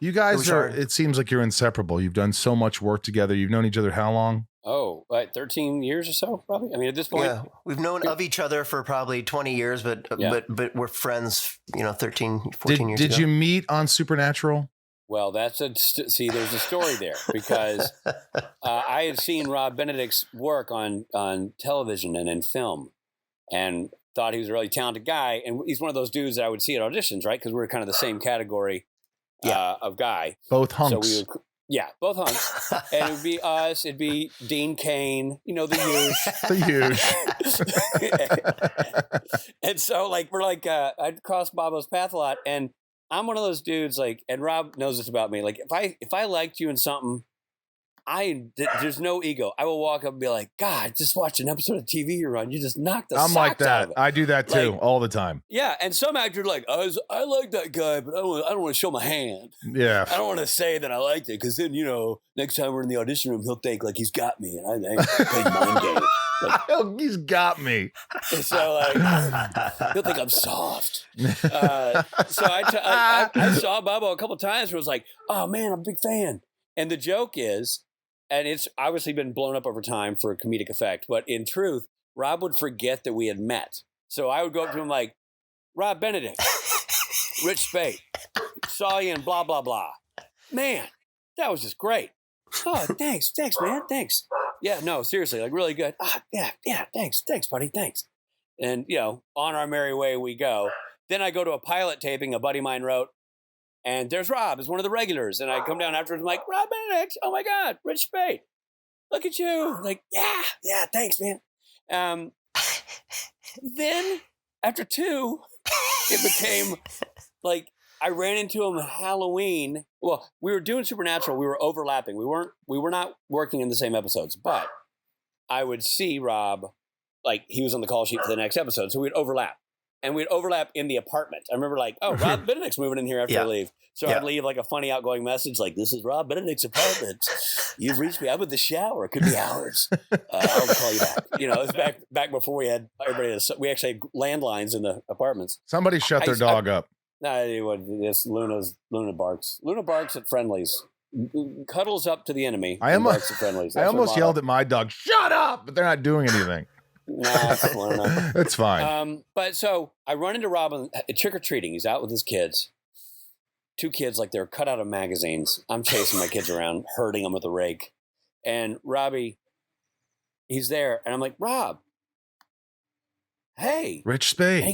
You guys it seems like you're inseparable. You've done so much work together. You've known each other how long? Oh, 13 years or so, probably. I mean, at this point. Yeah, we've known of each other for probably 20 years, but we're friends, 13, 14 years ago. Did you meet on Supernatural? Well, there's a story there because I had seen Rob Benedict's work on television and in film and thought he was a really talented guy. And he's one of those dudes that I would see at auditions, right? Because we're kind of the same category of guy. Both hunks. So both hunks. And it would be us. It'd be Dean Cain, the huge. And so we're I'd cross Bobo's path a lot. And I'm one of those dudes, and Rob knows this about me. If I liked you in something, there's no ego. I will walk up and be like, God, just watch an episode of TV you're on. You just knocked the socks like that. Out of it. I do that too, all the time. Yeah, and some actors are I like that guy, but I don't want to show my hand. Yeah. I don't want to say that I liked it, because then, next time we're in the audition room, he'll think he's got me, and I play mind game. He's got me. So he'll think I'm soft. So I saw Bobo a couple of times where I was like, oh man, I'm a big fan. And the joke is, and it's obviously been blown up over time for a comedic effect, but in truth, Rob would forget that we had met. So I would go up to him like, Rob Benedict, Rich Speight, saw you in blah, blah, blah. Man, that was just great. Oh, thanks, man, thanks. Yeah, no, seriously, really good. Yeah, thanks, buddy, thanks. And, on our merry way we go. Then I go to a pilot taping a buddy of mine wrote, and there's Rob as one of the regulars. And I come down afterwards and I'm like, Rob Benedict, oh my God, Rich Speight, look at you. Yeah, thanks, man. Then after 2, it became I ran into him Halloween. Well, we were doing Supernatural. We were overlapping. We were not working in the same episodes, but I would see Rob, he was on the call sheet for the next episode. So we'd overlap. And we'd overlap in the apartment. I remember Rob Benedict's moving in here after I leave. So I'd leave a funny outgoing message this is Rob Benedict's apartment. You've reached me. I'm in the shower. It could be hours. I'll call you back. It was back before we had everybody. We actually had landlines in the apartments. Somebody shut their dog up. No, it's Luna barks. Luna barks at friendlies. Cuddles up to the enemy. Barks at friendlies. I almost yelled at my dog, shut up, but they're not doing anything. Nah, it's fine. But so I run into Rob trick-or-treating. He's out with his kids. 2 kids they're cut out of magazines. I'm chasing my kids around, herding them with a rake. And Robbie, he's there. And I'm like, Rob, hey. Rich Speight. And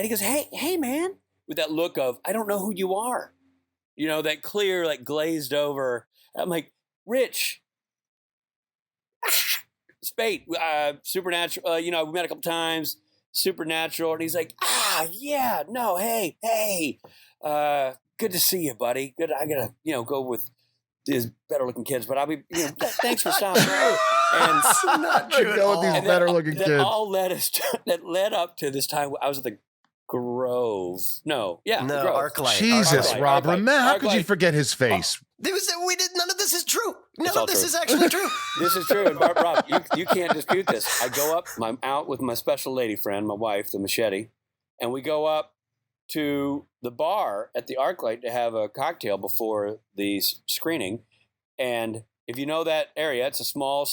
he goes, hey, man. With that look of, I don't know who you are. That clear, glazed over. I'm like, Rich. Speight, Supernatural, we met a couple times, Supernatural, and he's like, yeah, no, hey, good to see you, buddy. Good, I gotta, go with these better looking kids, but I'll be, thanks for stopping. And not true. Go with these better looking kids. That led up to this time. I was at the Grove. No, Arclight. Jesus, Arclight. Rob, how could you forget his face? None of this is true. None of this is actually true. This is true. And Rob, you can't dispute this. I go up, I'm out with my special lady friend, my wife, the Machete, and we go up to the bar at the Arclight to have a cocktail before the screening. And if you know that area, it's a small,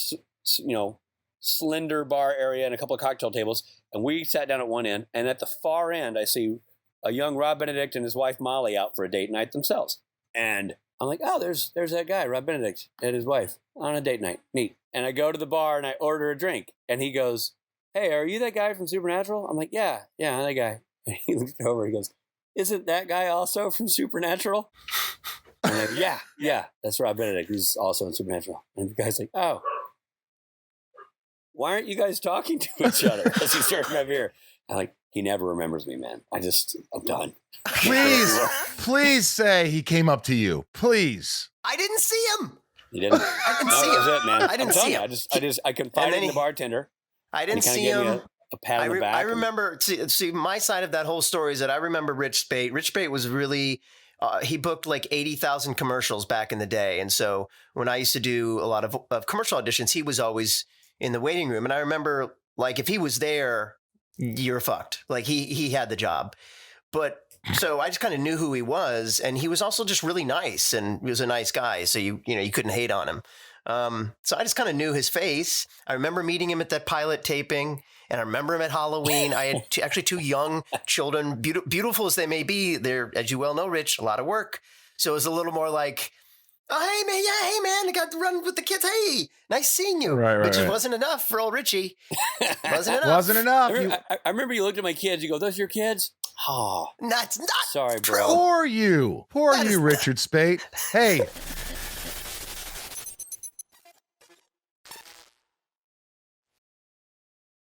slender bar area and a couple of cocktail tables. And we sat down at one end, and at the far end, I see a young Rob Benedict and his wife Molly out for a date night themselves. And I'm like, oh, there's that guy, Rob Benedict, and his wife on a date night. Neat. And I go to the bar and I order a drink. And he goes, hey, are you that guy from Supernatural? I'm like, yeah, I'm that guy. And he looks over, he goes, isn't that guy also from Supernatural? I'm like, yeah, that's Rob Benedict. He's also in Supernatural. And the guy's like, oh, why aren't you guys talking to each other? As he's turning over here. I'm like, he never remembers me, man. I'm done. Please say he came up to you. Please. I didn't see him. You didn't? I didn't see him. That was it, man. I didn't see him. I confided in the bartender. I didn't see him. A pat on the back. I remember, see, my side of that whole story is that I remember Rich Speight. Rich Speight was really, he booked 80,000 commercials back in the day. And so when I used to do a lot of commercial auditions, he was always in the waiting room. And I remember, if he was there, you're fucked. He had the job. But So I just kind of knew who he was, and he was also just really nice, and he was a nice guy. So you couldn't hate on him. So I just kind of knew his face. I remember meeting him at that pilot taping, and I remember him at Halloween. I had actually 2 young children, beautiful as they may be. They're, as you well know, Rich, a lot of work. So it was a little more like, oh, hey, man, I got to run with the kids. Hey, nice seeing you. Right, Which right. wasn't enough for old Richie. Wasn't enough. Wasn't enough. I remember you looked at my kids. You go, "Those your kids?" Oh, That's not sorry, bro. true. Poor you, That is not- Richard Speight. Hey,